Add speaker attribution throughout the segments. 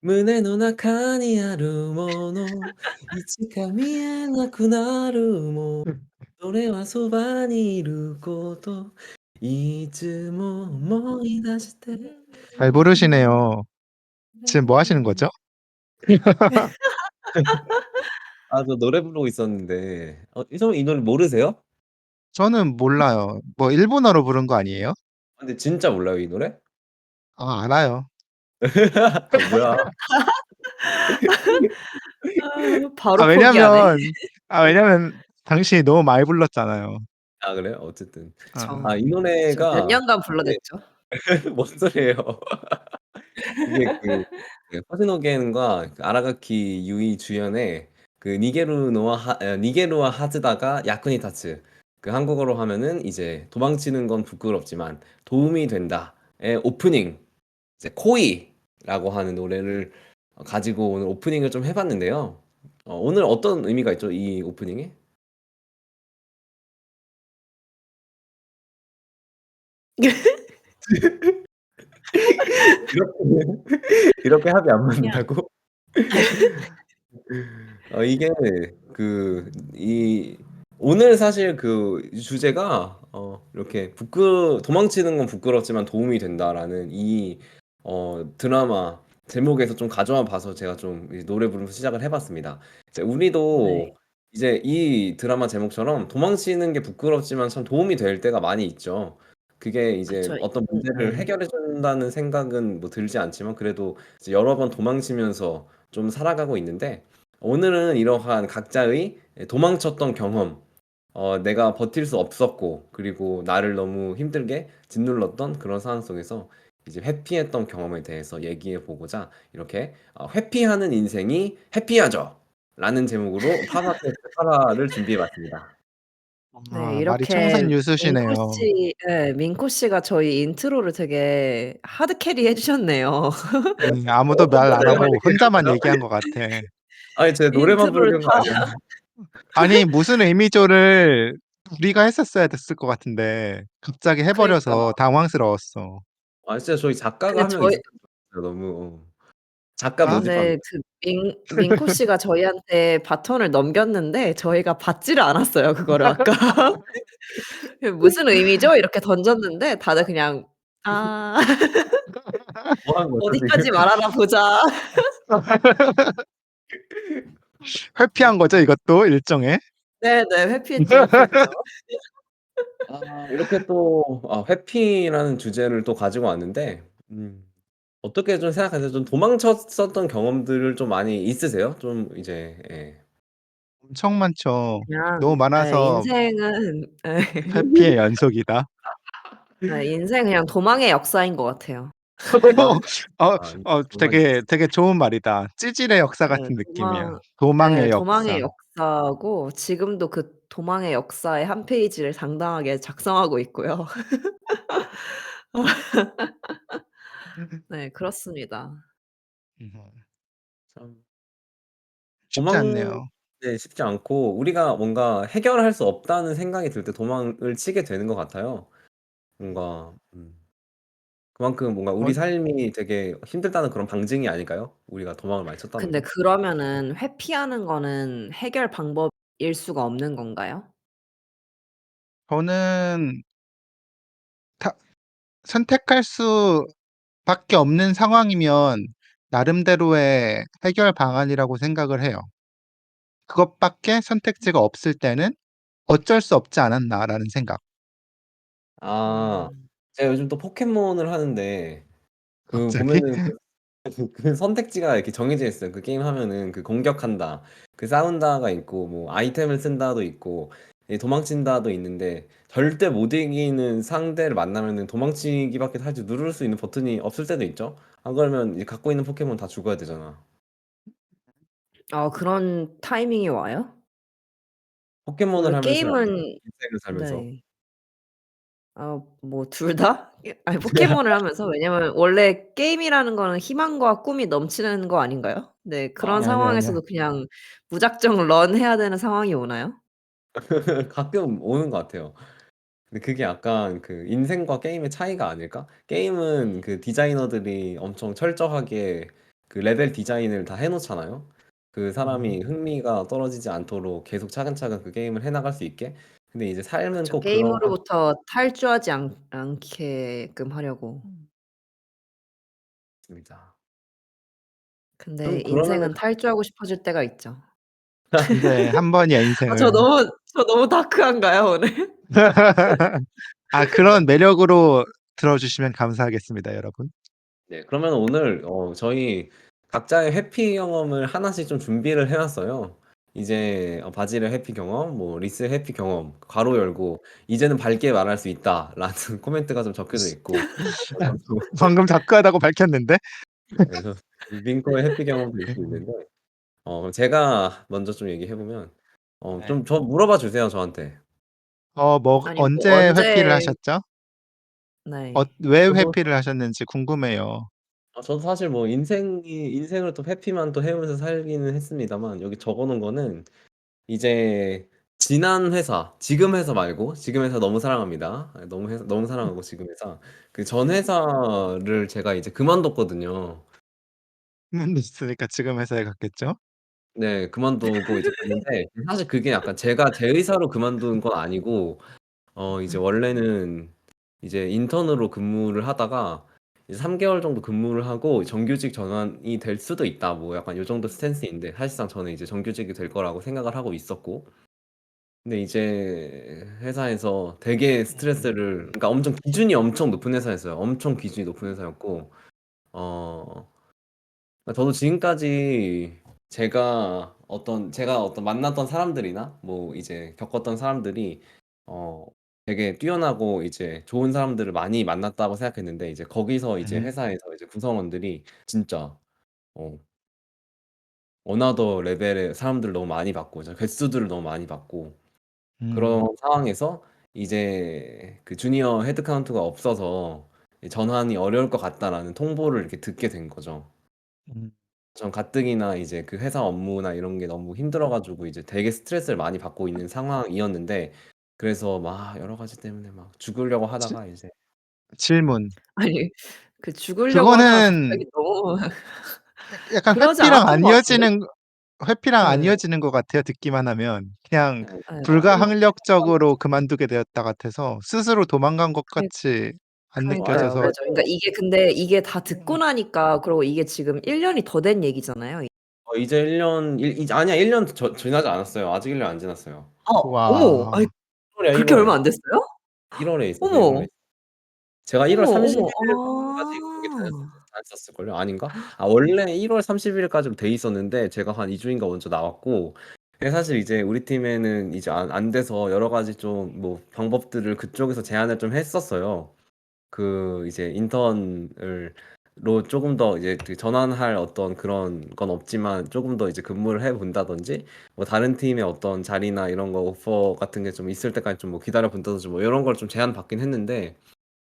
Speaker 1: 胸の中にあるもの、いつか見えなくなるもそれはそばにいること、いつも思い出して
Speaker 2: 잘 부르시네요. 지금 뭐 하시는 거죠?
Speaker 1: 아 저 노래 부르고 있었는데 이 노래 모르세요?
Speaker 2: 저는 몰라요. 뭐 일본어로 부른 거 아니에요?
Speaker 1: 근데 진짜 몰라요, 이 노래?
Speaker 2: 아, 알아요.
Speaker 1: 아 뭐야.
Speaker 3: 아
Speaker 2: 아,
Speaker 3: 바로 포기하네.
Speaker 2: 왜냐면 당신이 너무 많이 불렀잖아요.
Speaker 1: 아 그래요? 어쨌든
Speaker 2: 어.
Speaker 3: 그쵸.
Speaker 1: 이
Speaker 3: 저 몇
Speaker 1: 노래가
Speaker 3: 년간
Speaker 1: 이게
Speaker 3: 불러댔죠.
Speaker 1: 뭔 소리예요. 이게 그 호시노겐과 그 아라가키 유이 주연의 그 니게루와 하즈다가 야쿠니 타츠 그 한국어로 하면은 이제 도망치는 건 부끄럽지만 도움이 된다의 오프닝 이제 코이라고 하는 노래를 가지고 오늘 오프닝을 좀 해봤는데요. 오늘 어떤 의미가 있죠, 이 오프닝에? 이렇게 합이 안
Speaker 3: 그냥
Speaker 1: 맞는다고? 이게 오늘 사실 그 주제가 이렇게 도망치는 건 부끄럽지만 도움이 된다라는 이 드라마 제목에서 좀 가져와 봐서 제가 좀 노래 부르면서 시작을 해봤습니다. 이제
Speaker 3: 네.
Speaker 1: 우리도 이제 이 드라마 제목처럼 도망치는 게 부끄럽지만 참 도움이 될 때가 많이 있죠. 그게 이제
Speaker 3: 그쵸.
Speaker 1: 어떤 문제를
Speaker 3: 네.
Speaker 1: 해결해 준다는 생각은 뭐 들지 않지만 그래도 이제 여러 번 도망치면서 좀 살아가고 있는데 오늘은 이러한 각자의 도망쳤던 경험, 내가 버틸 수 없었고, 그리고 나를 너무 힘들게 짓눌렀던 그런 상황 속에서 이제 회피했던 경험에 대해서 얘기해 보고자 이렇게 회피하는 인생이 해피하죠! 라는 제목으로 파마테스트 파라를 준비해 봤습니다.
Speaker 3: 네.
Speaker 2: 아, 말이
Speaker 3: 이렇게 민코
Speaker 2: 청산유수시네요.
Speaker 3: 씨 예 민코 씨가 저희 인트로를 되게 하드 캐리해 주셨네요.
Speaker 2: 아무도 말 안
Speaker 1: 어떤가요?
Speaker 2: 하고 혼자만 얘기한 것 같아.
Speaker 1: 아니, 제가 노래만
Speaker 3: 인트로를
Speaker 1: 부르는 거
Speaker 3: 다
Speaker 1: 아니에요?
Speaker 2: 아니, 무슨 의미죠를 우리가 했었어야 됐을 것 같은데 갑자기 해
Speaker 3: 그러니까.
Speaker 2: 버려서 당황스러웠어.
Speaker 1: 진짜 저희 작가가
Speaker 3: 근데
Speaker 1: 한 명
Speaker 3: 저희
Speaker 1: 있었으면 좋겠어요. 너무 작가
Speaker 2: 아?
Speaker 1: 모집합니다.
Speaker 3: 근데 그 민코 씨가 저희한테 바톤을 넘겼는데 저희가 받지를 않았어요, 그거를 아까. 그 "무슨 의미죠?" 이렇게 던졌는데 다들 그냥 "아
Speaker 1: 뭐 하는 거죠, 지금?
Speaker 3: 어디까지 말하나 보자."
Speaker 2: 회피한 거죠, 이것도 일종의?
Speaker 3: 네네. 회피했죠, 회피했죠.
Speaker 1: 이렇게 또 회피라는 주제를 또 가지고 왔는데 어떻게 좀 생각하세요? 좀 도망쳤었던 경험들을 좀 많이 있으세요? 좀 이제 예.
Speaker 2: 엄청 많죠.
Speaker 3: 그냥
Speaker 2: 너무
Speaker 3: 예
Speaker 2: 많아서
Speaker 3: 인생은 예.
Speaker 2: 회피의 연속이다.
Speaker 3: 네 인생 그냥 도망의 역사인 것 같아요.
Speaker 1: 도망이
Speaker 2: 되게 좋은 말이다. 찌질의 역사
Speaker 3: 네
Speaker 2: 같은 느낌이야.
Speaker 3: 도망 예
Speaker 2: 도망의
Speaker 3: 도망의
Speaker 2: 역사.
Speaker 3: 역사고 지금도 그 도망의 역사의 한 페이지를 당당하게 작성하고 있고요. 네 그렇습니다.
Speaker 1: 참
Speaker 2: 쉽지
Speaker 1: 도망
Speaker 2: 않네요.
Speaker 1: 네 쉽지 않고 우리가 뭔가 해결할 수 없다는 생각이 들 때 도망을 치게 되는 것 같아요. 뭔가 그만큼 뭔가
Speaker 2: 어
Speaker 1: 우리 삶이 되게 힘들다는 그런 방증이 아닐까요? 우리가 도망을 많이 쳤다는
Speaker 3: 근데
Speaker 1: 게?
Speaker 3: 그러면은 회피하는 거는 해결 방법일 수가 없는 건가요?
Speaker 2: 저는 타 선택할 수밖에 없는 상황이면 나름대로의 해결 방안이라고 생각을 해요. 그것밖에 선택지가 없을 때는 '어쩔 수 없지 않았나.'라는 생각.
Speaker 1: 아.
Speaker 3: 음.
Speaker 1: 제가 요즘 또 포켓몬을 하는데 그
Speaker 2: 갑자기?
Speaker 1: 보면은 그 선택지가 이렇게 정해져 있어요. 그 게임 하면은 그 공격한다, 그 싸운다가 있고 뭐 아이템을 쓴다도 있고 도망친다도 있는데 절대 못 이기는 상대를 만나면은 도망치기밖에 사실 누를 수 있는 버튼이 없을 때도 있죠. 안 그러면 이제 갖고 있는 포켓몬 다 죽어야 되잖아.
Speaker 3: 아 그런 타이밍이 와요?
Speaker 1: 포켓몬을
Speaker 3: 원래
Speaker 1: 하면서요 아니면
Speaker 3: 게임은
Speaker 1: 인생을 살면서?
Speaker 3: 네. 뭐 둘 다? 아니 포켓몬을 하면서 왜냐면 원래 게임이라는 거는 희망과 꿈이 넘치는 거 아닌가요? 네 그런
Speaker 2: 아니야.
Speaker 3: 상황에서도 그냥 무작정 런해야 되는 상황이 오나요?
Speaker 1: 가끔 오는 것 같아요. 근데 그게 약간 그 인생과 게임의 차이가 아닐까? 게임은 그 디자이너들이 엄청 철저하게 그 레벨 디자인을 다 해 놓잖아요. 그 사람이 흥미가 떨어지지 않도록 계속 차근차근 그 게임을 해 나갈 수 있게. 근데 이제 삶은
Speaker 3: 그쵸.
Speaker 1: 꼭 그런 건
Speaker 3: 게임으로부터 탈주하지 않게끔 하려고.
Speaker 1: 없습니다.
Speaker 3: 근데
Speaker 1: 좀 그러면은
Speaker 3: 인생은 탈주하고 싶어질 때가 있죠.
Speaker 2: 네, 한 번이야
Speaker 3: 아
Speaker 2: 인생은.
Speaker 3: 저 너무 다크한가요, 오늘?
Speaker 2: 아, 그런 매력으로 들어주시면 감사하겠습니다, 여러분.
Speaker 1: 네, 그러면 오늘 저희 각자의 회피 경험을 하나씩 좀 준비를 해 놨어요. 이제 바질의 회피 경험, 뭐 리스의 회피 경험, 괄호 열고 "이제는 밝게 말할 수 있다."라는 코멘트가 좀 적혀져 있고 저도
Speaker 2: 방금 다크하다고 밝혔는데.
Speaker 1: 그래서 링커의 회피 경험도 있고 있는데 그럼 제가 먼저 좀 얘기해 보면
Speaker 2: 네.
Speaker 1: 좀 물어봐 주세요, 저한테.
Speaker 2: 뭐
Speaker 3: 아니 뭐
Speaker 2: 언제 회피를
Speaker 3: 언제
Speaker 2: 하셨죠?
Speaker 3: 네.
Speaker 2: 왜
Speaker 1: 저도
Speaker 2: 회피를 하셨는지 궁금해요.
Speaker 1: 저도 사실 뭐 인생을 또 회피만 또 해 오면서 살기는 했습니다만 여기 적어 놓은 거는 이제 지난 회사, 지금 회사 말고 지금 회사 너무 사랑합니다. 너무 사랑하고 지금 회사. 그 전 회사를 제가 이제 그만뒀거든요.
Speaker 2: 있으니까 지금 회사에 갔겠죠?
Speaker 1: 네. 그만두고 이제 갔는데 사실 그게 약간 제가 제 의사로 그만둔 건 아니고 이제 원래는 이제 인턴으로 근무를 하다가 이제 3 개월 정도 근무를 하고 정규직 전환이 될 수도 있다. 뭐 약간 요 정도 스탠스인데 사실상 저는 이제 정규직이 될 거라고 생각을 하고 있었고 근데 이제 회사에서 되게 스트레스를 그러니까 엄청 기준이 엄청 높은 회사였어요. 엄청 기준이 높은 회사였고 어 저도 지금까지 제가 어떤 만났던 사람들이나 뭐 이제 겪었던 사람들이 어 되게 뛰어나고 이제 좋은 사람들을 많이 만났다고 생각했는데 이제 거기서 이제
Speaker 2: 음.
Speaker 1: 회사에서 이제 구성원들이 진짜 어 어나더 레벨의 사람들을 너무 많이 받고 개수들을 너무 많이 받고
Speaker 2: 음.
Speaker 1: 그런 상황에서 이제 그 주니어 헤드 카운트가 없어서 "전환이 어려울 것 같다."라는 통보를 이렇게 듣게 된 거죠.
Speaker 2: 음.
Speaker 1: 전 가뜩이나 이제 그 회사 업무나 이런 게 너무 힘들어 가지고 이제 되게 스트레스를 많이 받고 있는 상황이었는데 그래서 막 여러 가지 때문에 막 죽으려고
Speaker 2: 지
Speaker 1: 하다가 이제
Speaker 2: 질문.
Speaker 3: 아니 그 죽으려고 하다가
Speaker 2: 그거는
Speaker 3: 갑자기 너무
Speaker 2: 약간
Speaker 3: 그러지 않았던 것 같은데?
Speaker 2: 회피랑 안
Speaker 3: 예.
Speaker 2: 이어지는 것 같아요, 듣기만 하면. 그냥
Speaker 1: 네.
Speaker 3: 예.
Speaker 2: 불가항력적으로 그만두게 되었다 같아서 스스로 도망간 것
Speaker 3: 그니
Speaker 2: 같이 안
Speaker 3: 그니까요.
Speaker 2: 느껴져서.
Speaker 1: 맞아요.
Speaker 3: 그죠. 그러니까 이게 다 듣고 나니까 그리고 이게 지금 1 년이 더 된 얘기잖아요.
Speaker 1: 이제 1 년 이제 아니야 1년 지나지 않았어요. 아직 1년 안 지났어요.
Speaker 3: 어머. 아니
Speaker 2: 와.
Speaker 1: 1 월이야 1
Speaker 3: 그렇게 얼마
Speaker 1: 월.
Speaker 3: 안 됐어요?
Speaker 1: 1 월에 있었어요 1 월에.
Speaker 3: 어머.
Speaker 1: 제가 1월
Speaker 3: 어머,
Speaker 1: 30
Speaker 3: 어머.
Speaker 1: 일까지 거기
Speaker 3: 아.
Speaker 1: 다녔었을걸요? 아닌가? 원래 1월 30 일까지로 돼 있었는데 제가 한 2 주인가 먼저 나왔고 사실 이제 우리 팀에는 이제 안 돼서 여러 가지 좀 뭐 방법들을 그쪽에서 제안을 좀 했었어요. 그 이제 인턴을 로 쪼금 더 이제 그 전환할 어떤 그런 건 없지만 쪼금 더 이제 근무를 해 본다든지 뭐 다른 팀의 어떤 자리나 이런 거 오퍼 같은 게 좀 있을 때까지 좀 뭐 기다려 본다든지 뭐 요런 걸 좀 제안받긴 했는데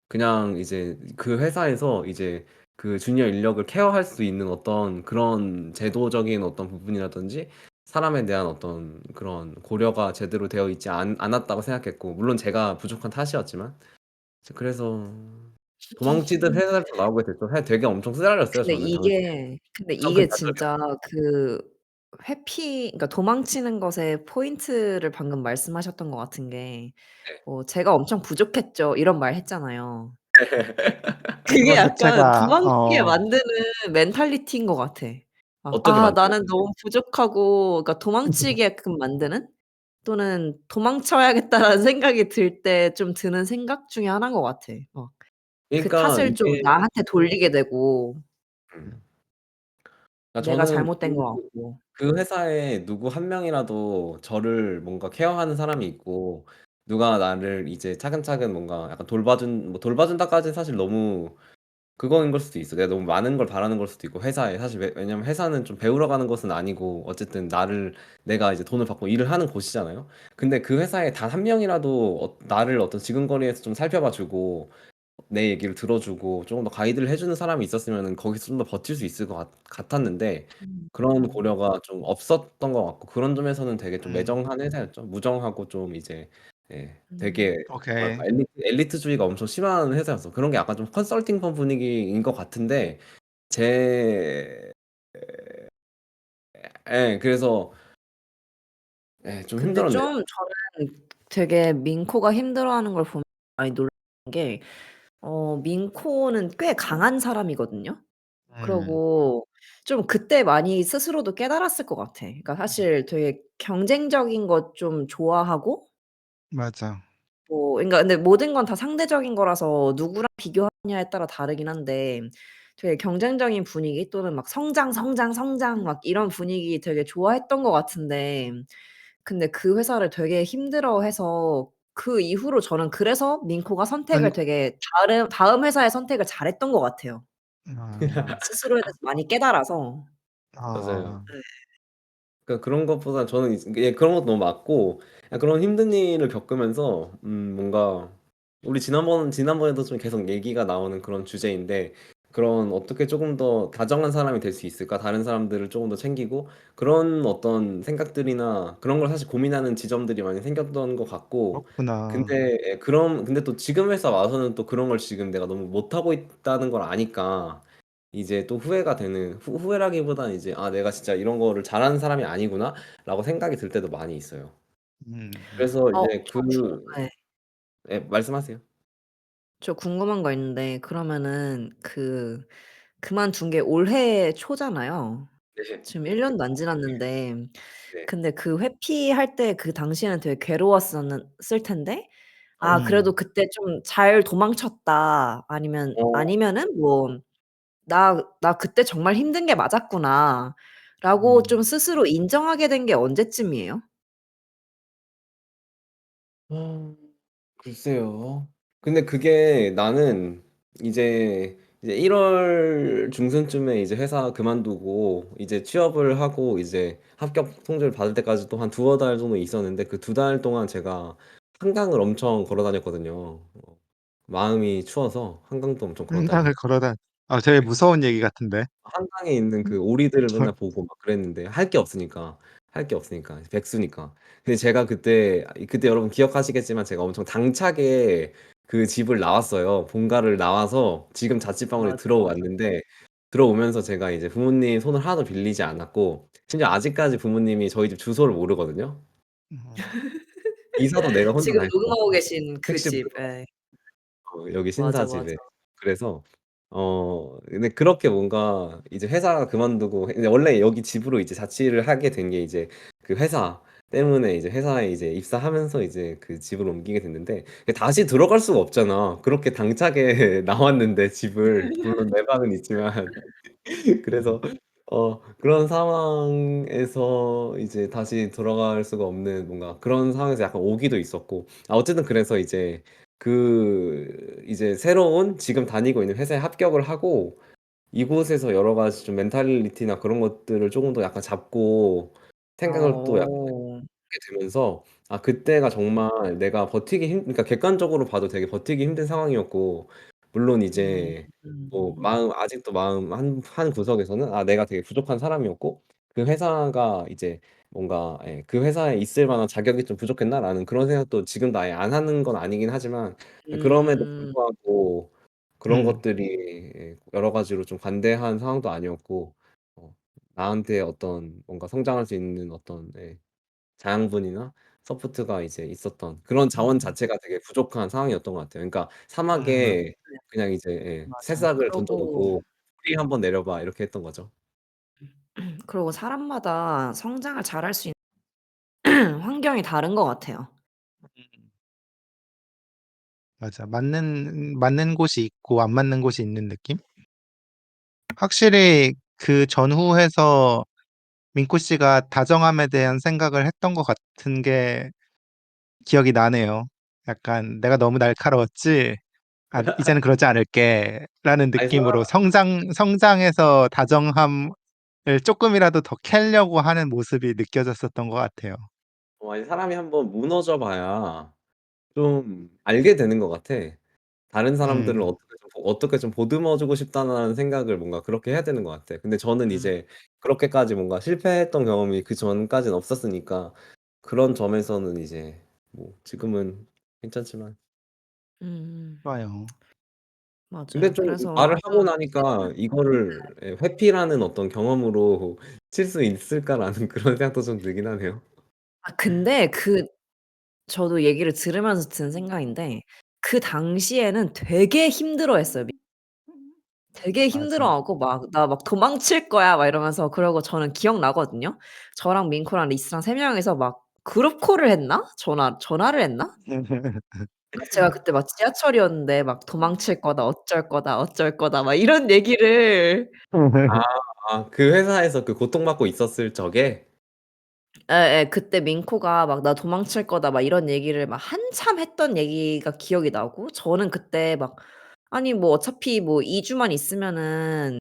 Speaker 1: 그냥 이제 그 회사에서 이제 그 주니어 인력을 케어할 수 있는 어떤 그런 제도적인 어떤 부분이라든지 사람에 대한 어떤 그런 고려가 제대로 되어 있지 않았다고 생각했고 물론 제가 부족한 탓이었지만 그래서 도망치듯 회사를 또 나오게 됐죠. 되게 엄청 쓰라렸어요 저는 당시에.
Speaker 3: 근데
Speaker 1: 엄청 큰
Speaker 3: 이게 진짜
Speaker 1: 좌절이었어요.
Speaker 3: 그 그러니까 도망치는 것의 포인트를 방금 말씀하셨던 것 같은 게
Speaker 1: 네.
Speaker 3: "제가 엄청 부족했죠." 이런 말 했잖아요. 그게
Speaker 2: 그거
Speaker 3: 약간
Speaker 2: 자체가
Speaker 3: 도망치게 만드는 멘탈리티인 것 같아.
Speaker 1: 어떻게 만들어요?
Speaker 3: 나는 너무 부족하고 그러니까 도망치게끔 만드는 또는 '도망쳐야겠다.'라는 생각이 들 때 좀 드는 생각 중에 하나인 것 같아. 그
Speaker 1: 그러니까
Speaker 3: 탓을 좀
Speaker 1: 이게
Speaker 3: 나한테 돌리게 되고
Speaker 1: 음. 그러니까
Speaker 3: 내가
Speaker 1: 저는
Speaker 3: 잘못된 것 같고.
Speaker 1: 그 회사에 누구 한 명이라도 저를 뭔가 케어하는 사람이 있고 누가 나를 이제 차근차근 뭔가 약간 돌봐준다까지는 사실 너무 그거인 걸 수도 있어. 내가 너무 많은 걸 바라는 걸 수도 있고 회사에 사실 왜냐면 회사는 좀 배우러 가는 곳은 아니고 어쨌든 내가 이제 돈을 받고 일을 하는 곳이잖아요. 근데 그 회사에 단 한 명이라도 나를 어떤 지근거리에서 좀 살펴봐 주고 내 얘기를 들어주고 조금 더 가이드를 해 주는 사람이 있었으면은 거기서 좀 더 버틸 수 있을 것 같았는데 그런
Speaker 3: 음.
Speaker 1: 고려가 좀 없었던 것 같고 그런 점에서는 되게 좀
Speaker 2: 음.
Speaker 1: 매정한 회사였죠. 무정하고 좀 이제 되게
Speaker 3: 음.
Speaker 1: 뭐랄까
Speaker 2: 오케이.
Speaker 1: 엘리트주의가 엄청 심한 회사였어. 그런 게 약간 좀 컨설팅 펌 분위기인 것 같은데 제 예. 그래서 예 좀
Speaker 3: 근데
Speaker 1: 힘들었네요.
Speaker 3: 좀 저는 되게 민코가 힘들어하는 걸 보면 많이 놀란 게 민코는 꽤 강한 사람이거든요.
Speaker 2: 음.
Speaker 3: 그러고 좀 그때 많이 스스로도 깨달았을 것 같아. 그러니까 사실 되게 경쟁적인 것 좀 좋아하고
Speaker 2: 맞아.
Speaker 3: 그러니까 근데 모든 건 다 상대적인 거라서 누구랑 비교하느냐에 따라 다르긴 한데 되게 경쟁적인 분위기 또는 막 성장, 성장, 성장 막 이런 분위기 되게 좋아했던 것 같은데 근데 그 회사를 되게 힘들어해서 그 이후로 저는 그래서 민코가
Speaker 2: 아니
Speaker 3: 선택을 되게 다음 회사의 선택을 잘했던 것 같아요.
Speaker 2: 아.
Speaker 3: 스스로에 대해서 많이 깨달아서.
Speaker 1: 맞아요.
Speaker 2: 아.
Speaker 3: 네.
Speaker 1: 그러니까 그런 것보다 저는 예 그런 것도 너무 맞고 그런 힘든 일을 겪으면서 뭔가 우리 지난번에도 좀 계속 얘기가 나오는 그런 주제인데 그런 '어떻게 조금 더 다정한 사람이 될 수 있을까? 다른 사람들을 조금 더 챙기고.' 그런 어떤 생각들이나 그런 걸 사실 고민하는 지점들이 많이 생겼던 것 같고
Speaker 2: 그렇구나.
Speaker 1: 근데 예 근데 또 지금 회사 와서는 또 그런 걸 지금 내가 너무 못하고 있다는 걸 아니까 이제 또 후회가 되는 후회라기보다는 이제 '아 내가 진짜 이런 거를 잘하는 사람이 아니구나.'라고 생각이 들 때도 많이 있어요.
Speaker 2: 음.
Speaker 1: 그래서
Speaker 3: 어
Speaker 1: 이제
Speaker 3: 네.
Speaker 1: 예 말씀하세요.
Speaker 3: 저 궁금한 거 있는데 그러면은 그만둔 게 올해 초잖아요.
Speaker 1: 네.
Speaker 3: 지금 1 년도 안 지났는데
Speaker 1: 네.
Speaker 3: 근데 그 회피할 때 그 당시에는 되게 괴로웠었는 텐데 그래도
Speaker 2: 음.
Speaker 3: 그때 좀 '잘 도망쳤다.'
Speaker 1: 어
Speaker 3: 아니면은 뭐 '나 그때 정말 힘든 게 맞았구나.'라고
Speaker 2: 음.
Speaker 3: 좀 스스로 인정하게 된 게 언제쯤이에요?
Speaker 1: 아 글쎄요. 근데 그게 나는 이제 1월 중순쯤에 이제 회사 그만두고 이제 취업을 하고 이제 합격 통지를 받을 때까지 또 한 두어 달 정도 있었는데 그 두 달 동안 제가 한강을 엄청 걸어 다녔거든요. 마음이 추워서 한강도 엄청 걸어 다니고
Speaker 2: 한강을 걸어다 되게 무서운 얘기 같은데.
Speaker 1: 한강에 있는 그 오리들을 맨날 보고 막 그랬는데 할 게 없으니까. 할 게 없으니까. 백수니까. 근데 제가 그때 여러분 기억하시겠지만 제가 엄청 당차게 그 집을 나왔어요. 본가를 나와서 지금 자취방으로
Speaker 3: 맞아, 맞아.
Speaker 1: 들어왔는데 들어오면서 제가 이제 부모님 손을 하나도 빌리지 않았고 심지어 아직까지 부모님이 저희 집 주소를 모르거든요.
Speaker 2: 어.
Speaker 1: 이사도 내가 혼자
Speaker 3: 지금
Speaker 1: 다 했고
Speaker 3: 녹음하고 계신 그
Speaker 1: 택시
Speaker 3: 집.
Speaker 1: 불러
Speaker 3: 예.
Speaker 1: 여기
Speaker 3: 맞아,
Speaker 1: 신사
Speaker 3: 맞아.
Speaker 1: 집에. 그래서 근데 그렇게 뭔가 이제 회사 그만두고 근데 원래 여기 집으로 이제 자취를 하게 된 게 이제 그 회사 때문에 이제 회사에 이제 입사하면서 이제 그 집으로 옮기게 됐는데 다시 들어갈 수가 없잖아. 그렇게 당차게 나왔는데 집을 물론 내 방은 있지만 그래서 그런 상황에서 이제 다시 돌아갈 수가 없는 뭔가 그런 상황에서 약간 오기도 있었고 어쨌든 그래서 이제 새로운 지금 다니고 있는 회사에 합격을 하고 이곳에서 여러 가지 좀 멘탈리티나 그런 것들을 쪼금 더 약간 잡고 생각을 또 약간
Speaker 3: 어.
Speaker 1: 하게 되면서 그때가 정말 내가 버티기 그러니까 객관적으로 봐도 되게 버티기 힘든 상황이었고 물론
Speaker 3: 음.
Speaker 1: 이제 뭐 아직도 마음 한 구석에서는 내가 되게 부족한 사람이었고 그 회사가 이제 뭔가 그 회사에 있을 만한 자격이 좀 부족했나라는 그런 생각도 지금도 아예 안 하는 건 아니긴 하지만 그럼에도
Speaker 3: 음.
Speaker 1: 불구하고 그런
Speaker 2: 음.
Speaker 1: 것들이 여러 가지로 좀 관대한 상황도 아니었고 어 나한테 어떤 뭔가 성장할 수 있는 어떤 자양분이나 서포트가 이제 있었던 그런 자원
Speaker 2: 음.
Speaker 1: 자체가 되게 부족한 상황이었던 것 같아요. 그러니까
Speaker 2: 음.
Speaker 1: 사막에
Speaker 3: 네.
Speaker 1: 그냥 이제
Speaker 3: 맞아.
Speaker 1: 새싹을 던져 놓고 "뿌리 한번 내려봐." 이렇게 했던 거죠.
Speaker 3: 그러고 사람마다 성장을 잘할 수 있는 환경이 다른 것 같아요.
Speaker 2: 맞아. 맞는 곳이 있고 안 맞는 곳이 있는 느낌? 확실히 그 전후에서 민코 씨가 다정함에 대한 생각을 했던 것 같은 게 기억이 나네요. 약간 '내가 너무 날카로웠지? 이제는 그러지 않을게.'라는
Speaker 1: 아니
Speaker 2: 느낌으로 성장해서 다정함을 쪼끔이라도 더 캐려고 하는 모습이 느껴졌었던 것 같아요.
Speaker 1: 아니 사람이 한번 무너져 봐야 좀 알게 되는 것 같아. 다른 사람들을
Speaker 2: 음.
Speaker 1: 어떻게 좀 보듬어 주고 싶다는 생각을 뭔가 그렇게 해야 되는 것 같아. 근데 저는
Speaker 3: 음.
Speaker 1: 이제 그렇게까지 뭔가 실패했던 경험이 그전까진 없었으니까 그런 점에서는 이제 뭐 지금은 괜찮지만
Speaker 3: 음.
Speaker 2: 좋아요.
Speaker 1: 근데
Speaker 3: 맞아요.
Speaker 1: 좀
Speaker 3: 그래서
Speaker 1: 말을 하고 나니까 이거를 회피라는 어떤 경험으로 칠 수 있을까라는 그런 생각도 좀 들긴 하네요.
Speaker 3: 근데 저도 얘기를 들으면서 든 생각인데 그 당시에는 되게 힘들어했어요. 되게
Speaker 2: 맞아.
Speaker 3: 힘들어하고 막 "나 막 도망칠 거야." 막 이러면서 그러고 저는 기억나거든요. 저랑 민코랑 리스랑 3 명이서 막 그룹 콜을 했나? 전화를 했나? 제가 그때 막 지하철이었는데 막 "도망칠 거다. 어쩔 거다. 어쩔 거다." 막 이런 얘기를
Speaker 1: 아 그 회사에서 그 고통받고 있었을 적에?
Speaker 3: 예예. 그때 민코가 막 "나 도망칠 거다." 막 이런 얘기를 막 한참 했던 얘기가 기억이 나고 저는 그때 막 아니 뭐 어차피 뭐 2 주만 있으면은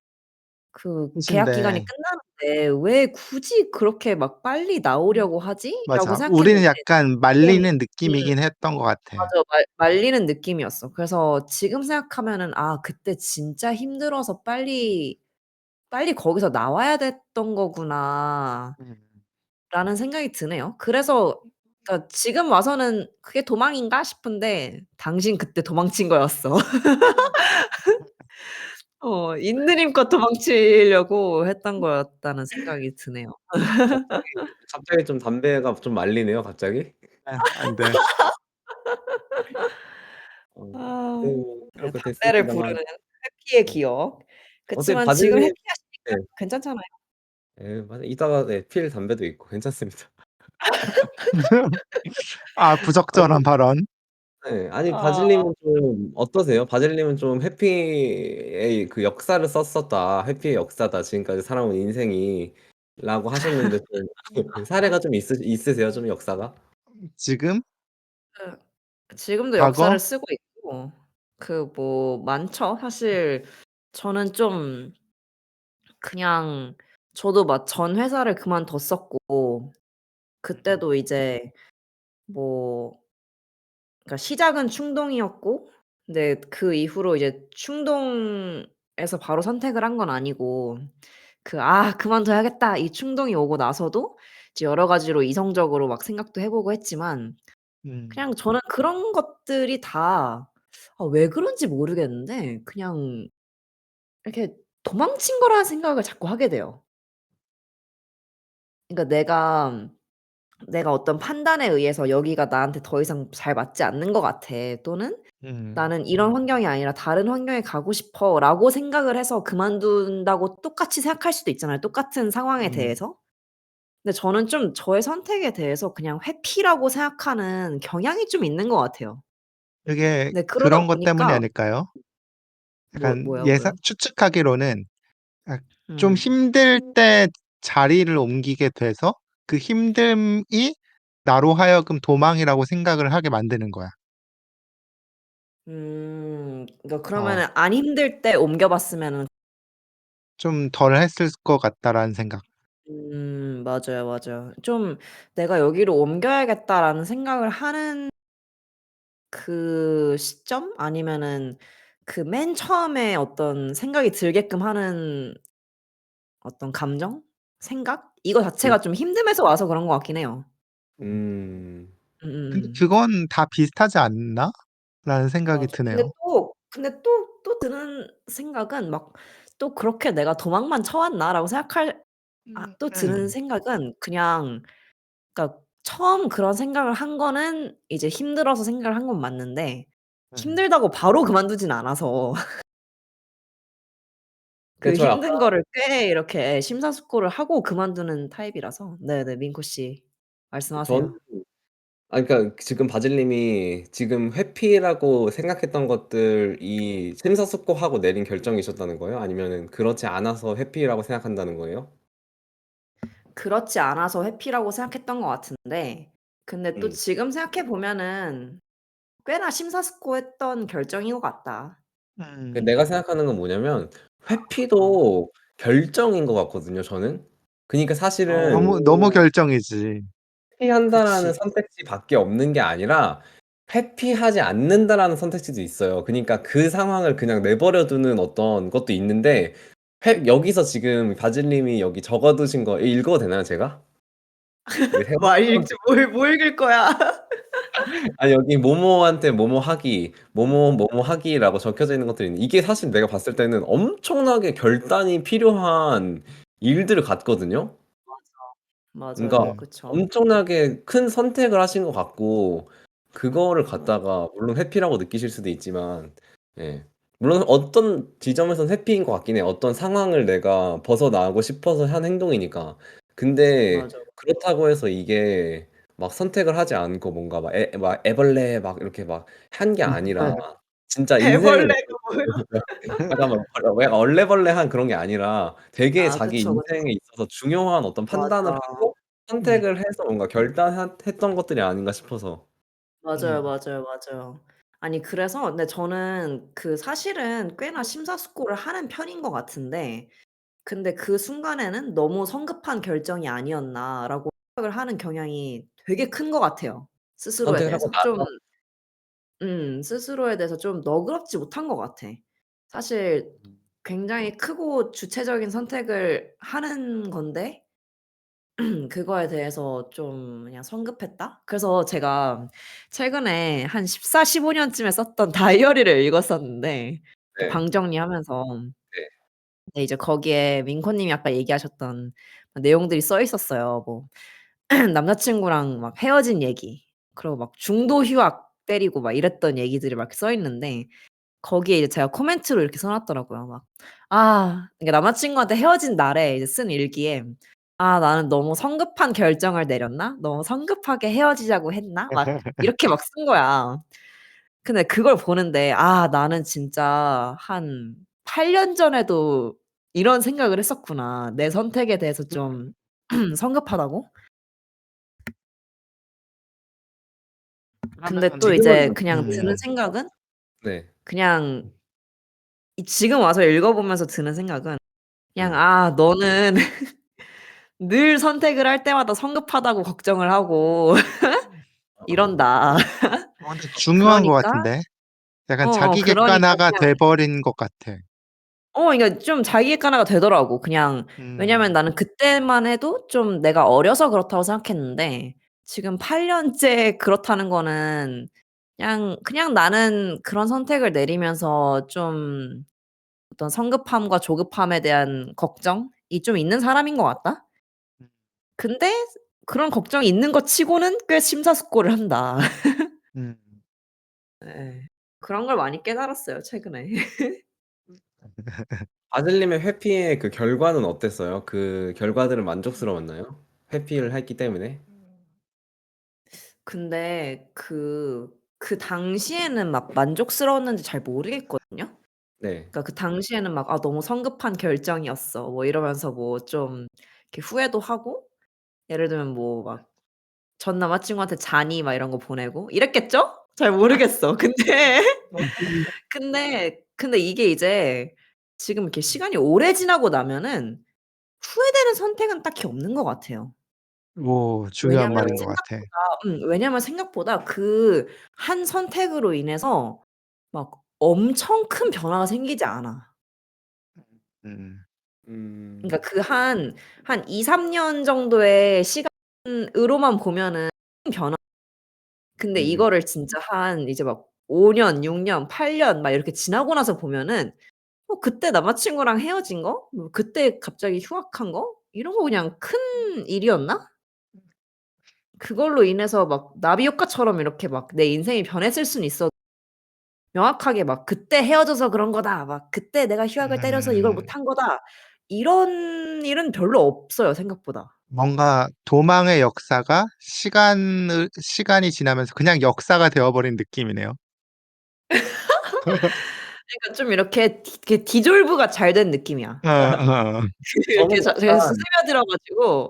Speaker 3: 그 계약 기간이
Speaker 2: 끝인데.
Speaker 3: 끝나는데 '왜 굳이 그렇게 막 빨리 나오려고 하지?'라고
Speaker 2: 맞아. 우리는
Speaker 3: 생각했는데
Speaker 2: 약간
Speaker 3: 지금
Speaker 2: 말리는 느낌이긴 했던 것 같아.
Speaker 3: 맞아. 말리는 느낌이었어. 그래서 지금 생각하면은 '아 그때 진짜 힘들어서 빨리 거기서 나와야 됐던 거구나.'라는
Speaker 2: 음.
Speaker 3: 생각이 드네요. 그래서 그러니까 지금 와서는 '그게 도망인가?' 싶은데 당신 그때 도망친 거였어. 있는 힘껏 도망치려고 했던 거였다는 생각이 드네요.
Speaker 1: 갑자기 좀 담배가 좀 말리네요 갑자기.
Speaker 2: 아 안 돼.
Speaker 1: 어
Speaker 3: 아 네
Speaker 1: 그렇게
Speaker 3: 담배를
Speaker 1: 됐습니다만
Speaker 3: 부르는 회피의
Speaker 1: 네.
Speaker 3: 기억.
Speaker 1: 어차피
Speaker 3: 그치만 지금
Speaker 1: 바질님
Speaker 3: 회피하시니까
Speaker 1: 네.
Speaker 3: 괜찮잖아요.
Speaker 1: 예 맞아 이따가 네 필 담배도 있고 괜찮습니다.
Speaker 2: 아
Speaker 1: 아니
Speaker 2: 부적절한 발언.
Speaker 1: 네. 아니
Speaker 3: 아
Speaker 1: 바질님은 좀 어떠세요? 바질님은 좀 "회피의 그 역사를 썼었다. 회피의 역사다. 지금까지 살아온 인생이."라고 하셨는데 좀 사례가 좀 있으세요? 좀 역사가?
Speaker 2: 지금?
Speaker 3: 지금도 역사를
Speaker 2: 과거?
Speaker 3: 쓰고 있고 뭐 많죠. 사실 저는 좀 그냥 저도 막 전 회사를 그만뒀었고 그때도 이제 뭐 그러니까 시작은 충동이었고 근데 그 이후로 이제 충동에서 바로 선택을 한 건 아니고 '아 그만둬야겠다.' 이 충동이 오고 나서도 이제 여러 가지로 이성적으로 막 생각도 해 보고 했지만
Speaker 2: 음.
Speaker 3: 그냥 저는 그런 것들이 다 왜 그런지 모르겠는데 그냥 이렇게 도망친 거라는 생각을 자꾸 하게 돼요. 그러니까 내가 어떤 판단에 의해서 '여기가 나한테 더 이상 잘 맞지 않는 것 같아.' 또는
Speaker 2: 음.
Speaker 3: '나는 이런 환경이 아니라 다른 환경에 가고 싶어.'라고 생각을 해서 그만둔다고 똑같이 생각할 수도 있잖아요, 똑같은 상황에
Speaker 2: 음.
Speaker 3: 대해서. 근데 저는 좀 저의 선택에 대해서 그냥 회피라고 생각하는 경향이 좀 있는 것 같아요.
Speaker 2: 그게
Speaker 3: 네 그러다
Speaker 2: 그런 것 때문이
Speaker 3: 보니까
Speaker 2: 아닐까요? 약간 예상
Speaker 3: 뭐요?
Speaker 2: 추측하기로는 아 좀
Speaker 3: 음.
Speaker 2: 힘들 때 자리를 옮기게 돼서 그 힘듦이 나로 하여금 도망이라고 생각을 하게 만드는 거야.
Speaker 3: 그러니까
Speaker 2: 어.
Speaker 3: 그러면은 안 힘들 때 옮겨 봤으면은
Speaker 2: 좀 덜 했을 것 같다라는 생각.
Speaker 3: 맞아요, 맞아요. 좀 '내가 여기로 옮겨야겠다.'라는 생각을 하는 그 시점 아니면은 그 맨 처음에 어떤 생각이 들게끔 하는 어떤 감정? 생각? 이거
Speaker 1: 그
Speaker 3: 자체가 좀 힘듦에서 와서 그런 것 같긴 해요.
Speaker 1: 음.
Speaker 2: 근데
Speaker 3: 음음음.
Speaker 2: 그건 다 비슷하지 않나?'라는 생각이
Speaker 3: 맞아.
Speaker 2: 드네요.
Speaker 3: 근데 또 드는 생각은 막 또 '그렇게 내가 도망만 쳐 왔나?'라고 생각할 또 드는
Speaker 2: 음.
Speaker 3: 생각은 그냥 그러니까 처음 그런 생각을 한 거는 이제 힘들어서 생각을 한 건 맞는데
Speaker 2: 음.
Speaker 3: 힘들다고 바로 그만두진 않아서 그
Speaker 1: 그쵸.
Speaker 3: 힘든 거를 꽤 이렇게 심사숙고를 하고 그만두는 타입이라서. 네네. 민코 씨
Speaker 1: 저는
Speaker 3: 말씀하세요.
Speaker 1: 그러니까 지금 바질님이 지금 회피라고 생각했던 것들이 심사숙고하고 내린 결정이셨다는 거예요? 아니면은 그렇지 않아서 회피라고 생각한다는 거예요?
Speaker 3: 그렇지 않아서 회피라고 생각했던 것 같은데 근데 또
Speaker 1: 음.
Speaker 3: 지금 생각해 보면은 '꽤나 심사숙고했던 결정인 것 같다.'
Speaker 2: 음.
Speaker 1: 내가 생각하는 건 뭐냐면
Speaker 3: 어.
Speaker 1: 회피도 결정인 것 같거든요 저는. 그니까 사실은
Speaker 2: 너무 결정이지.
Speaker 1: 회피한다라는
Speaker 3: 그치.
Speaker 1: 선택지밖에 없는 게 아니라 회피하지 않는다라는 선택지도 있어요. 그니까 그 상황을 그냥 내버려 두는 어떤 것도 있는데 여기서 지금 바질님이 여기 적어 두신 거 읽어도 되나요 제가? 이거
Speaker 3: 뭐
Speaker 1: 세번
Speaker 3: 읽지 뭘 읽을 거야.
Speaker 1: 아니 여기 "뭐뭐한테 뭐뭐 하기, 뭐뭐 하기."라고 적혀져 있는 것들이 있는데 이게 사실 내가 봤을 때는 엄청나게 결단이 필요한 일들 같거든요. 그러니까
Speaker 3: 맞아요.
Speaker 2: 음,
Speaker 3: 그쵸.
Speaker 1: 엄청나게 큰 선택을 하신 것 같고 그거를 갖다가 물론 회피라고 느끼실 수도 있지만 예. 물론 어떤 지점에선 회피인 것 같긴 해요. 어떤 상황을 내가 벗어나고 싶어서 한 행동이니까. 근데
Speaker 3: 맞아.
Speaker 1: 그렇다고 해서 이게 막 선택을 하지 않고 뭔가 막 애벌레 막 이렇게 막 한 게 아니라 진짜 인생을
Speaker 3: 애벌레가 뭐야?
Speaker 1: 약간 막 얼레벌레한 그런 게 아니라 되게
Speaker 3: 아
Speaker 1: 자기
Speaker 3: 그쵸, 그쵸.
Speaker 1: 인생에 있어서 중요한 어떤 판단을
Speaker 3: 맞아.
Speaker 1: 하고
Speaker 2: 음,
Speaker 1: 선택을 해서 뭔가 결단했던 것들이 아닌가 싶어서.
Speaker 3: 맞아요,
Speaker 2: 음,
Speaker 3: 맞아요, 맞아요. 아니 그래서 근데 저는 그 사실은 꽤나 심사숙고를 하는 편인 것 같은데 근데 그 순간에는 '너무 성급한 결정이 아니었나.'라고 생각을 하는 경향이 되게 큰 것 같아요. 스스로에
Speaker 1: 선택을 하고
Speaker 3: 대해서. 좀
Speaker 1: 나서
Speaker 3: 스스로에 대해서 좀 너그럽지 못한 것 같아. 사실 굉장히 크고 주체적인 선택을 하는 건데 그거에 대해서 좀 그냥 성급했다? 그래서 제가 최근에 한 14-15 년쯤에 썼던 다이어리를 읽었었는데 이렇게
Speaker 1: 네.
Speaker 3: 방 정리하면서
Speaker 1: 네.
Speaker 3: 네 이제 거기에 민코 님이 아까 얘기하셨던 내용들이 써 있었어요. 뭐 남자 친구랑 막 헤어진 얘기 그리고 막 중도 휴학 때리고 막 이랬던 얘기들이 막 써 있는데 거기에 이제 제가 코멘트로 이렇게 써 놨더라고요. 막 그러니까 남자 친구한테 헤어진 날에 이제 쓴 일기에 '아 나는 너무 성급한 결정을 내렸나? 너무 성급하게 헤어지자고 했나?' 막 이렇게 막 쓴 거야. 근데 그걸 보는데 '아 나는 진짜 한 8년 전에도 이런 생각을 했었구나. 내 선택에 대해서 좀 성급하다고?' 근데
Speaker 2: 그러면
Speaker 3: 또 이제
Speaker 1: 지금은
Speaker 3: 그냥 드는 생각은
Speaker 1: 네.
Speaker 3: 그냥 이 지금 와서 읽어 보면서 드는 생각은 그냥
Speaker 1: 음.
Speaker 3: '아 너는 늘 선택을 할 때마다 성급하다고 걱정을 하고
Speaker 1: 어.
Speaker 3: 이런다.
Speaker 2: 근데 중요한 것
Speaker 3: 그러니까'
Speaker 2: 같은데? 약간 자기
Speaker 3: 그러니까
Speaker 2: 객관화가
Speaker 3: 그냥
Speaker 2: 돼버린 것 같아.
Speaker 3: 그러니까 좀 자기 객관화가 되더라고. 그냥 왜냐면
Speaker 2: 음,
Speaker 3: 나는 그때만 해도 좀 내가 어려서 그렇다고 생각했는데 지금 8 년째 그렇다는 거는 그냥 나는 그런 선택을 내리면서 좀 어떤 성급함과 조급함에 대한 걱정이 좀 있는 사람인 것 같다. 근데 그런 걱정이 있는 것 치고는 꽤 심사숙고를 한다.
Speaker 2: 음.
Speaker 3: 예. 그런 걸 많이 깨달았어요 최근에.
Speaker 1: 아들님의 회피의 그 결과는 어땠어요? 그 결과들은 만족스러웠나요? 회피를 했기 때문에?
Speaker 3: 근데 그 당시에는 막 만족스러웠는지 잘 모르겠거든요.
Speaker 1: 네.
Speaker 3: 그러니까 그 당시에는 막 '아 너무 성급한 결정이었어.' 뭐 이러면서 뭐 좀 이렇게 후회도 하고 예를 들면 뭐 막 전 남자친구한테 "자니?" 막 이런 거 보내고 이랬겠죠? 잘 모르겠어. 근데 근데 이게 이제 지금 이렇게 시간이 오래 지나고 나면은 후회되는 선택은 딱히 없는 것 같아요.
Speaker 2: 오, 중요한
Speaker 3: 왜냐면
Speaker 2: 말인 것 같아.
Speaker 3: 왜냐면 생각보다 그 한 선택으로 인해서 막 엄청 큰 변화가 생기지 않아.
Speaker 2: 음,
Speaker 1: 음.
Speaker 3: 그러니까 그 한 2-3년 정도의 시간으로만 보면은 큰 변화 근데
Speaker 2: 음,
Speaker 3: 이거를 진짜 한 이제 막 5 년, 6 년, 8년 막 이렇게 지나고 나서 보면은 그때 남자친구랑 헤어진 거? 뭐 그때 갑자기 휴학한 거? 이런 거 그냥 큰 일이었나? 그걸로 인해서 막 나비 효과처럼 이렇게 막 내 인생이 변했을 수는 있어도 명확하게 막 '그때 헤어져서 그런 거다.' 막 '그때 내가 휴학을 때려서 이걸
Speaker 2: 음.
Speaker 3: 못한 거다.' 이런 일은 별로 없어요 생각보다.
Speaker 2: 뭔가 도망의 역사가 시간이 지나면서 그냥 역사가 되어버린 느낌이네요.
Speaker 3: 그러니까 좀 이렇게 디졸브가 잘 된 느낌이야.
Speaker 2: 어, 어.
Speaker 1: 저는
Speaker 3: 이렇게 제가
Speaker 1: 약간
Speaker 3: 스며들어 가지고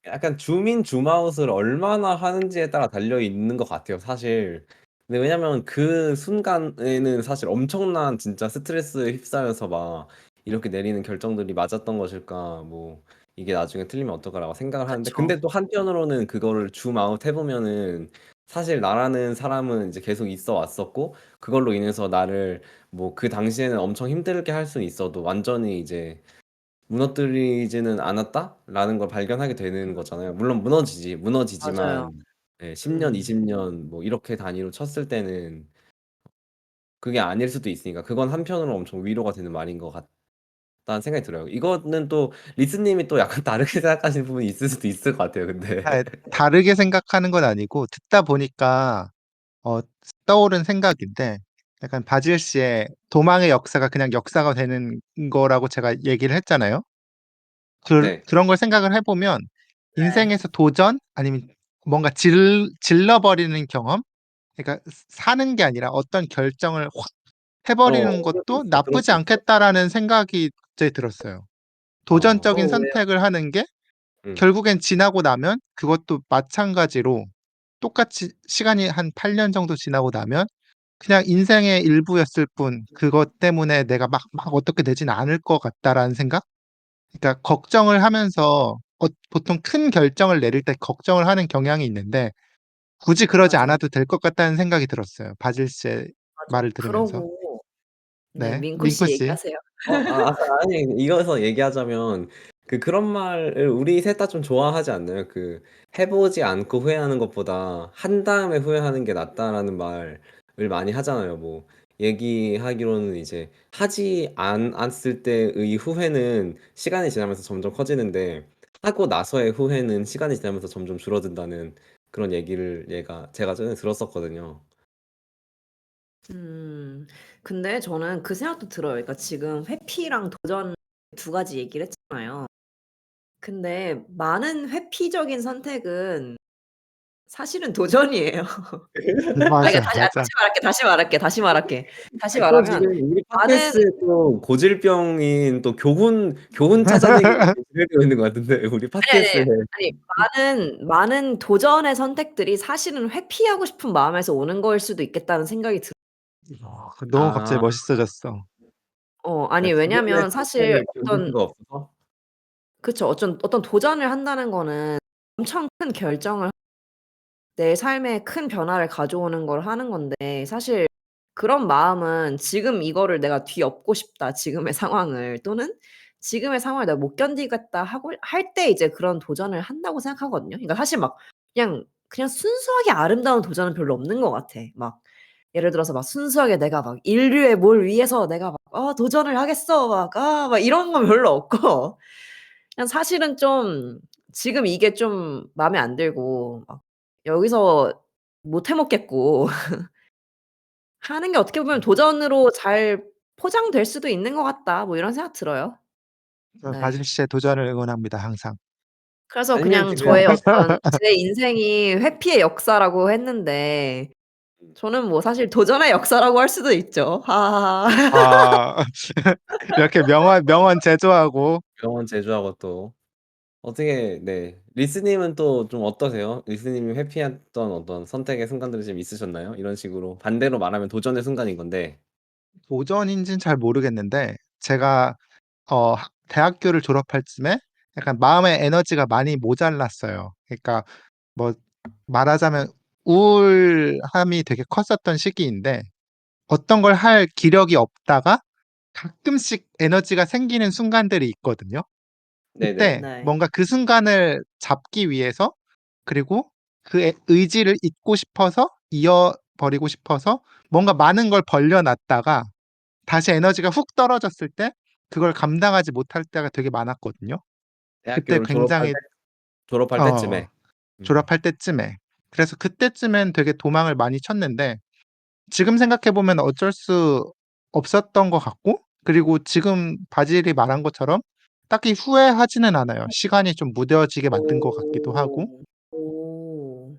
Speaker 1: 약간 줌인 줌아웃을 얼마나 하는지에 따라 달려 있는 것 같아요, 사실. 근데 왜냐면 그 순간에는 사실 엄청난 진짜 스트레스에 휩싸여서 막 이렇게 내리는 결정들이 맞았던 것일까, 뭐 이게 나중에 틀리면 어떡하라고 생각을 하는데,
Speaker 3: 그쵸.
Speaker 1: 근데 또 한편으로는 그거를 줌아웃 해보면은 사실 나라는 사람은 이제 계속 있어 왔었고, 그걸로 인해서 나를 뭐 그 당시에는 엄청 힘들게 할 수는 있어도 완전히 이제 무너뜨리지는 않았다라는 걸 발견하게 되는 거잖아요. 물론
Speaker 3: 맞아요.
Speaker 1: 무너지지만 예 10 년,
Speaker 3: 음.
Speaker 1: 20 년 뭐 이렇게 단위로 쳤을 때는 그게 아닐 수도 있으니까 그건 한편으로 엄청 위로가 되는 말인 것 같다는 생각이 들어요. 이거는 또 리스 님이 또 약간 다르게 생각하시는 부분이 있을 수도 있을 것 같아요 근데.
Speaker 2: 아, 다르게 생각하는 건 아니고 듣다 보니까 어, 떠오른 생각인데 약간 바질 씨의 도망의 역사가 그냥 역사가 되는 거라고 제가 얘기를 했잖아요.
Speaker 1: 네.
Speaker 2: 그런 걸 생각을 해보면
Speaker 3: 네.
Speaker 2: 인생에서 도전 아니면 뭔가 질러버리는 경험, 그러니까 사는 게 아니라 어떤 결정을 확 해버리는
Speaker 1: 그럴 수
Speaker 2: 것도
Speaker 1: 있어요. 그럴
Speaker 2: 나쁘지
Speaker 1: 수 있어요.
Speaker 2: 않겠다라는 생각이 갑자기 들었어요. 도전적인
Speaker 3: 왜요?
Speaker 2: 선택을 하는 게
Speaker 1: 음.
Speaker 2: 결국엔 지나고 나면 그것도 마찬가지로 똑같이 시간이 한 8년 정도 지나고 나면 그냥 인생의 일부였을 뿐 그것 때문에 내가 막 어떻게 되지는 않을 것 같다라는 생각? 그러니까 걱정을 하면서 보통 큰 결정을 내릴 때 걱정을 하는 경향이 있는데 굳이 그러지
Speaker 3: 맞아요.
Speaker 2: 않아도 될 것 같다는 생각이 들었어요. 바질 씨의
Speaker 3: 맞아요.
Speaker 2: 말을 들으면서.
Speaker 3: 그러고 네
Speaker 2: 네.
Speaker 3: 민코
Speaker 2: 민코
Speaker 3: 씨
Speaker 2: 씨.
Speaker 3: 얘기하세요.
Speaker 1: 아니 이어서 얘기하자면 그런 말을 우리 셋 다 좀 좋아하지 않나요? 그 "해 보지 않고 후회하는 것보다 한 다음에 후회하는 게 낫다."라는 말을 많이 하잖아요. 뭐 얘기하기로는 이제 하지 않았을 때의 후회는 시간이 지나면서 점점 커지는데 하고 나서의 후회는 시간이 지나면서 점점 줄어든다는 그런 얘기를 제가 전에 들었었거든요.
Speaker 3: 음. 근데 저는 그 생각도 들어요. 그러니까 지금 회피랑 도전 두 가지 얘기를 했잖아요. 근데 많은 회피적인 선택은 사실은 도전이에요. 그러니까
Speaker 2: 맞아, 맞아.
Speaker 3: 다시 말할게. 다시
Speaker 1: 아니 또
Speaker 3: 말하면
Speaker 1: 지금 우리
Speaker 3: 많은
Speaker 1: 팟캐스트에 또 고질병인 또 교훈 찾아내기 진행되고 있는 것 같은데 우리 팟캐스트에.
Speaker 3: 아니 많은 도전의 선택들이 사실은 회피하고 싶은 마음에서 오는 거일 수도 있겠다는 생각이 들어요.
Speaker 2: 너무 갑자기
Speaker 1: 아
Speaker 2: 멋있어졌어.
Speaker 3: 아니
Speaker 1: 지금의
Speaker 3: 왜냐면 사실
Speaker 1: 상태를 견딜 수가 없어서?
Speaker 3: 그쵸. 어떤 도전을 한다는 거는 엄청 큰 결정을 내 삶에 큰 변화를 가져오는 걸 하는 건데 사실 그런 마음은 지금 이거를 내가 뒤엎고 싶다, 지금의 상황을. 또는 지금의 상황을 내가 못 견디겠다 하고 할 때 이제 그런 도전을 한다고 생각하거든요. 그러니까 사실 막 그냥 순수하게 아름다운 도전은 별로 없는 것 같아. 막 예를 들어서 막 순수하게 내가 막 '인류의 뭘 위해서 내가 막 도전을 하겠어.' 막 이런 건 별로 없고 그냥 사실은 좀 지금 이게 좀 마음에 안 들고 막 여기서 못 해 먹겠고 하는 게 어떻게 보면 '도전으로 잘 포장될 수도 있는 것 같다.' 뭐 이런 생각 들어요. 네.
Speaker 2: 바질 씨의 도전을 응원합니다, 항상.
Speaker 3: 그래서
Speaker 1: 아니면
Speaker 3: 그냥
Speaker 1: 지금
Speaker 3: 저의 어떤 제 인생이 회피의 역사라고 했는데 저는 뭐 사실 도전의 역사라고 할 수도 있죠. 하하하.
Speaker 2: 아. 이렇게 명언 제조하고
Speaker 1: 병원 제조하고 또 어떻게 네. 리스 님은 또 좀 어떠세요? 리스 님이 회피했던 어떤 선택의 순간들이 좀 있으셨나요? 이런 식으로 반대로 말하면 도전의 순간인 건데.
Speaker 2: 도전인지는 잘 모르겠는데 제가 대학교를 졸업할 쯤에 약간 마음의 에너지가 많이 모자랐어요. 그러니까 뭐 말하자면 우울함이 되게 컸었던 시기인데 어떤 걸 할 기력이 없다가 가끔씩 에너지가 생기는 순간들이 있거든요.
Speaker 1: 네네.
Speaker 2: 그때
Speaker 3: 네.
Speaker 2: 뭔가 그 순간을 잡기 위해서 그리고 그 의지를 잇고 싶어서 이어버리고 싶어서 뭔가 많은 걸 벌려 놨다가 다시 에너지가 훅 떨어졌을 때 그걸 감당하지 못할 때가 되게 많았거든요. 그때
Speaker 1: 대학교를
Speaker 2: 굉장히
Speaker 1: 졸업할
Speaker 2: 어
Speaker 1: 때쯤에. 음.
Speaker 2: 졸업할 때쯤에. 그래서 그때쯤엔 되게 도망을 많이 쳤는데 지금 생각해 보면 어쩔 수 없었던 것 같고 그리고 지금 바질이 말한 것처럼 딱히 후회하지는 않아요. 시간이 좀 무뎌지게 만든 것 같기도 하고.
Speaker 3: 오. 오.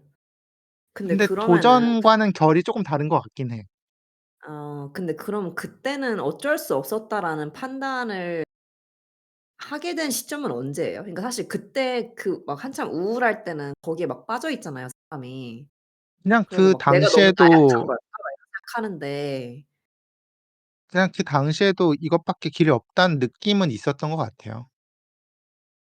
Speaker 3: 근데
Speaker 2: 근데
Speaker 3: 그러면은
Speaker 2: 도전과는 결이 쪼금 다른 것 같긴 해.
Speaker 3: 근데 그럼 그때는 '어쩔 수 없었다.'라는 판단을 하게 된 시점은 언제예요? 그러니까 사실 그때 그 막 한참 우울할 때는 거기에 막 빠져 있잖아요, 사람이.
Speaker 2: 그냥
Speaker 3: 그러고
Speaker 2: 그
Speaker 3: 막 '내가 너무 나약한
Speaker 2: 당시에도
Speaker 3: 걸까?' 막 이런 생각하는데
Speaker 2: 그냥 그 당시에도 이것밖에 길이 없다는 느낌은 있었던 것 같아요.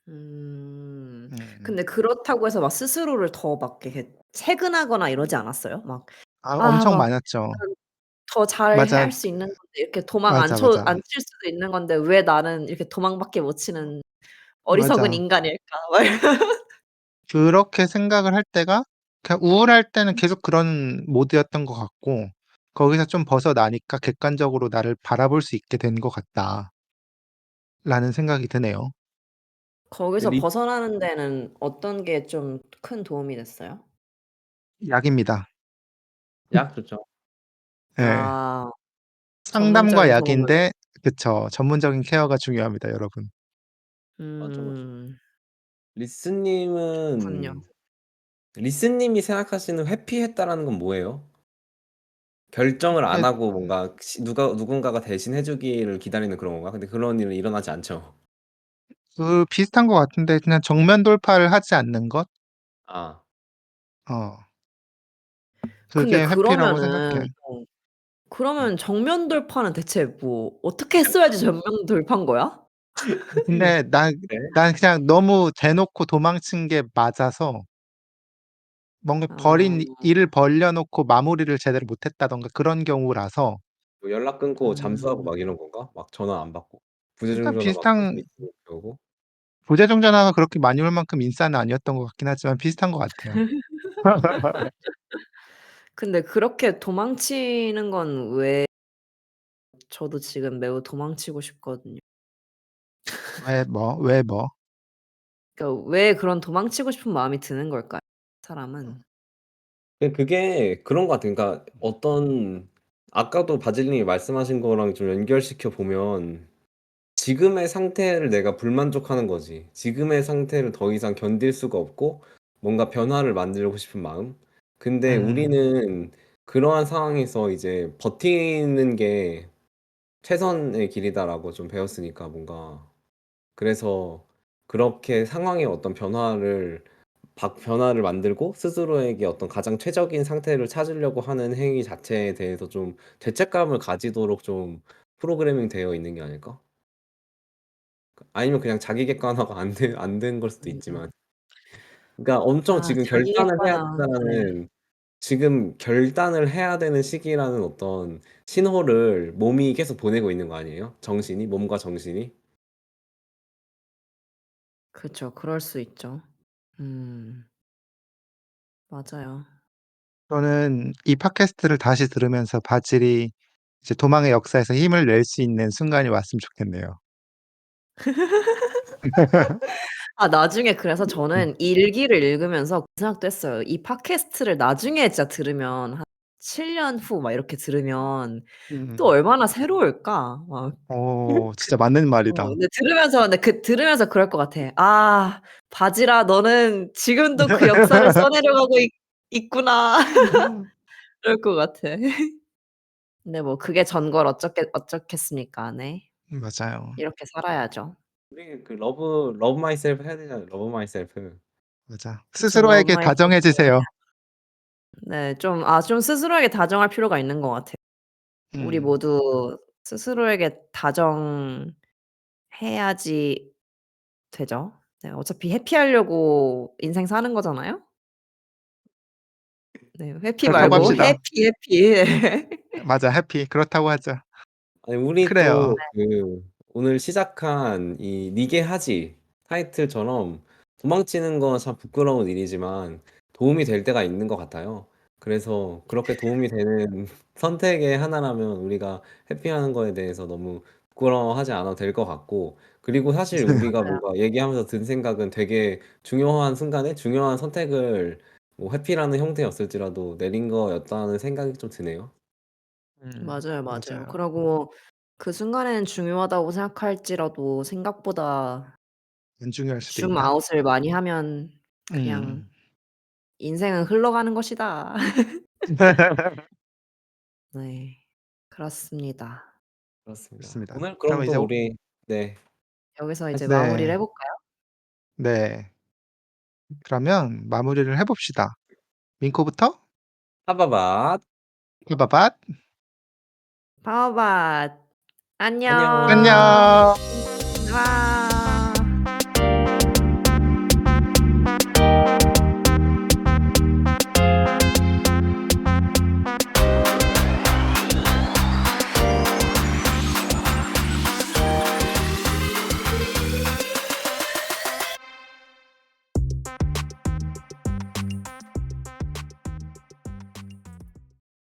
Speaker 3: 음.
Speaker 2: 음.
Speaker 3: 근데 그렇다고 해서 막 스스로를 더 막 이렇게 채근하거나 이러지 않았어요? 막
Speaker 2: 엄청
Speaker 3: 막
Speaker 2: 많았죠.
Speaker 3: 더 잘
Speaker 2: 맞아.
Speaker 3: 할 수 있는 건데 이렇게 도망
Speaker 2: 맞아, 맞아.
Speaker 3: 안 칠 수도 있는 건데 '왜 나는 이렇게 도망밖에 못 치는 어리석은
Speaker 2: 맞아.
Speaker 3: 인간일까?' 막 이런
Speaker 2: 그렇게 생각을 할 때가 그냥 우울할 때는 계속 그런 모드였던 것 같고 거기서 좀 벗어나니까 '객관적으로 나를 바라볼 수 있게 된 것 같다.'라는 생각이 드네요.
Speaker 3: 거기서
Speaker 1: 리
Speaker 3: 벗어나는 데는 어떤 게 좀 큰 도움이 됐어요?
Speaker 2: 약입니다.
Speaker 1: 약 좋죠.
Speaker 2: 예.
Speaker 3: 아
Speaker 2: 상담과
Speaker 3: 전문적인 도움을
Speaker 2: 약인데 그쵸. 전문적인 케어가 중요합니다, 여러분.
Speaker 1: 맞죠, 맞죠.
Speaker 3: 음 그렇군요.
Speaker 1: 리스님은 리스님이 생각하시는 회피했다라는 건 뭐예요? 결정을 안
Speaker 2: 예
Speaker 1: 하고 뭔가 누군가가 대신 해 주기를 기다리는 그런 건가? 근데 그런 일은 일어나지 않죠.
Speaker 2: 비슷한 것 같은데 그냥 정면 돌파를 하지 않는 것?
Speaker 1: 아.
Speaker 2: 어.
Speaker 3: 근데
Speaker 2: 그게 회피라고 생각해요.
Speaker 3: 그러면 정면 돌파는 대체 뭐 어떻게 했어야지 정면 돌파인 거야?
Speaker 2: 근데
Speaker 1: 네.
Speaker 2: 난 그냥 너무 대놓고 도망친 게 맞아서 뭔가
Speaker 3: 아
Speaker 2: 일을 벌려 놓고 마무리를 제대로 못 했다든가 그런 경우라서
Speaker 1: 뭐 연락 끊고 잠수하고
Speaker 3: 음.
Speaker 1: 막 이런 건가? 막 전화 안 받고.
Speaker 2: 일단
Speaker 1: 부재중 전화 막 계속
Speaker 2: 비슷한
Speaker 1: 있고 그러고.
Speaker 2: 부재중 전화가 그렇게 많이 올 만큼 인싸는 아니었던 것 같긴 하지만 비슷한 것 같아요.
Speaker 3: 근데 그렇게 도망치는 건 왜 저도 지금 매우 도망치고 싶거든요.
Speaker 2: 왜 뭐?
Speaker 3: 그러니까 왜 그런 도망치고 싶은 마음이 드는 걸까요? 사람은.
Speaker 1: 그게 그런 것 같아요. 그러니까 어떤 아까도 바질님이 말씀하신 거랑 좀 연결시켜 보면 지금의 상태를 내가 불만족하는 거지. 지금의 상태를 더 이상 견딜 수가 없고 뭔가 변화를 만들고 싶은 마음. 근데
Speaker 2: 음.
Speaker 1: 우리는 그러한 상황에서 이제 버티는 게 최선의 길이다라고 좀 배웠으니까 뭔가 그래서 그렇게 상황의 어떤 변화를 만들고 스스로에게 어떤 가장 최적인 상태를 찾으려고 하는 행위 자체에 대해서 좀 죄책감을 가지도록 좀 프로그래밍 되어 있는 게 아닐까? 아니면 그냥 자기 객관화가 안 된 걸 수도
Speaker 3: 음.
Speaker 1: 있지만. 그러니까 엄청
Speaker 3: 아
Speaker 1: 지금
Speaker 3: 자기
Speaker 1: 결단을 해야
Speaker 3: 객관화. 네.
Speaker 1: 된다는 지금 결단을 해야 되는 시기라는 어떤 신호를 몸이 계속 보내고 있는 거 아니에요? 정신이? 몸과 정신이?
Speaker 3: 그쵸. 그럴 수 있죠. 음. 맞아요.
Speaker 2: 저는 이 팟캐스트를 다시 들으면서 바질이 이제 도망의 역사에서 힘을 낼 수 있는 순간이 왔으면 좋겠네요.
Speaker 3: 아 나중에 그래서 저는 일기를 읽으면서 그 생각도 했어요. 이 팟캐스트를 나중에 진짜 들으면 한 7년 후 막 이렇게 들으면 또
Speaker 2: 음.
Speaker 3: 얼마나 새로울까? 막
Speaker 2: 진짜 맞는 말이다.
Speaker 3: 근데 들으면서 그럴 것 같아. '아 바지라 너는 지금도 그 역사를 써내려가고 있구나.' 그럴 것 같아. 근데 뭐 그게 전걸 어쩌겠습니까. 네.
Speaker 2: 맞아요.
Speaker 3: 이렇게 살아야죠.
Speaker 1: 우리 그 러브 마이셀프 해야 되잖아요. 러브 마이셀프.
Speaker 2: 맞아.
Speaker 3: 그쵸. Love
Speaker 2: 스스로에게
Speaker 3: myself.
Speaker 2: 다정해지세요.
Speaker 3: 네. 좀 스스로에게 다정할 필요가 있는 것 같아요. 우리
Speaker 2: 음.
Speaker 3: 모두 스스로에게 다정해야지 되죠. 네. 어차피 해피하려고 인생 사는 거잖아요. 네. 회피
Speaker 2: 그렇다고
Speaker 3: 말고
Speaker 2: 합시다.
Speaker 3: 해피.
Speaker 2: 맞아. 해피. 그렇다고 하죠.
Speaker 1: 아니 우리
Speaker 2: 그래요.
Speaker 1: 또 오늘 시작한 이 "니게 하지." 타이틀처럼 도망치는 건 참 부끄러운 일이지만 도움이 될 때가 있는 것 같아요. 그래서 그렇게 도움이 되는 선택의 하나라면 우리가 회피하는 거에 대해서 너무 부끄러워하지 않아도 될 것 같고 그리고 사실 우리가
Speaker 3: 맞아요.
Speaker 1: 뭔가 얘기하면서 든 생각은 되게 중요한 순간에 중요한 선택을 뭐 회피라는 형태였을지라도 내린 거였다는 생각이 좀 드네요.
Speaker 3: 맞아요, 맞아요.
Speaker 2: 맞아요.
Speaker 3: 그러고 그 순간에는 중요하다고 생각할지라도 생각보다
Speaker 2: 안 중요할 수도
Speaker 3: 줌
Speaker 2: 있다.
Speaker 3: 아웃을 많이 하면 그냥
Speaker 2: 음.
Speaker 3: '인생은 흘러가는 것이다.' 네. 그렇습니다.
Speaker 1: 그렇습니다.
Speaker 2: 좋습니다.
Speaker 1: 오늘 그럼
Speaker 2: 그러면 이제
Speaker 1: 또 우리 네.
Speaker 3: 여기서 이제 마무리를 해
Speaker 2: 네.
Speaker 3: 볼까요?
Speaker 2: 네. 그러면 마무리를 해 봅시다. 민코부터
Speaker 1: 하바밭.
Speaker 2: 빠바밭
Speaker 3: 바오바
Speaker 1: 안녕.
Speaker 3: 안녕.
Speaker 2: 안녕.